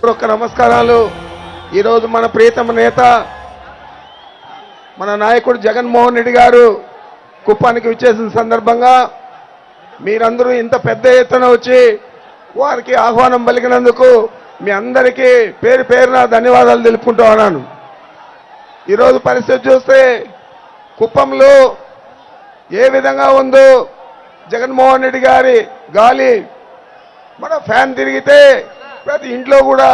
ఒక్క నమస్కారాలు. ఈరోజు మన ప్రియతమ నేత మన నాయకుడు జగన్మోహన్ రెడ్డి గారు కుప్పానికి విచ్చేసిన సందర్భంగా మీరందరూ ఇంత పెద్ద ఎత్తున వచ్చి వారికి ఆహ్వానం పలికినందుకు మీ అందరికీ పేరు పేరున ధన్యవాదాలు తెలుపుకుంటూ ఉన్నాను. ఈరోజు పరిస్థితి చూస్తే కుప్పంలో ఏ విధంగా ఉందో జగన్మోహన్ రెడ్డి గారి గాలి మన ఫ్యాన్ తిరిగితే ప్రతి ఇంట్లో కూడా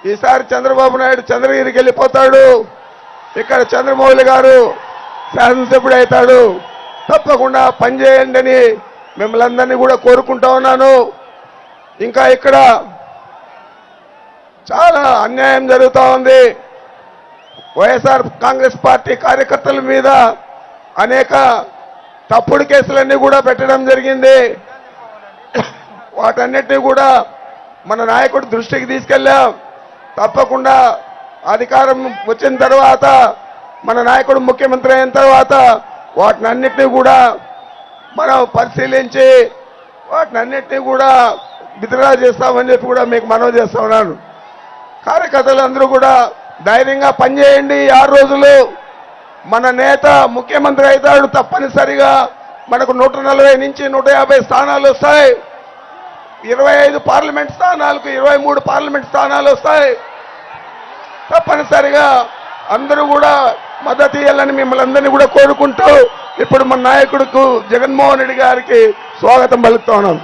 ఈసారి చంద్రబాబు నాయుడు చంద్రగిరికి వెళ్ళిపోతాడు, ఇక్కడ చంద్రమౌళి గారు శాసనసభ్యుడు అవుతాడు, తప్పకుండా పనిచేయండి అని మిమ్మల్ని అందరినీ కూడా కోరుకుంటా ఉన్నాను. ఇంకా ఇక్కడ చాలా అన్యాయం జరుగుతూ ఉంది. వైఎస్ఆర్ కాంగ్రెస్ పార్టీ కార్యకర్తల మీద అనేక తప్పుడు కేసులన్నీ కూడా పెట్టడం జరిగింది. వాటన్నిటినీ కూడా మన నాయకుడు దృష్టికి తీసుకెళ్ళాం. తప్పకుండా అధికారం వచ్చిన తర్వాత మన నాయకుడు ముఖ్యమంత్రి అయిన తర్వాత వాటినన్నిటినీ కూడా మనం పరిశీలించి వాటినన్నిటినీ కూడా విత్డ్రా చేస్తామని చెప్పి కూడా మీకు మనవి చేస్తా ఉన్నాను. కార్యకర్తలందరూ కూడా ధైర్యంగా పనిచేయండి. 6 రోజులు మన నేత ముఖ్యమంత్రి అవుతాడు. తప్పనిసరిగా మనకు 140 నుంచి 150 స్థానాలు వస్తాయి. 25 పార్లమెంట్ స్థానాలకు 23 పార్లమెంట్ స్థానాలు వస్తాయి. తప్పనిసరిగా అందరూ కూడా మద్దతు ఇవ్వాలని మిమ్మల్ని అందరినీ కూడా కోరుకుంటూ ఇప్పుడు మన నాయకుడుకు జగన్మోహన్ రెడ్డి గారికి స్వాగతం పలుకుతా ఉన్నాం.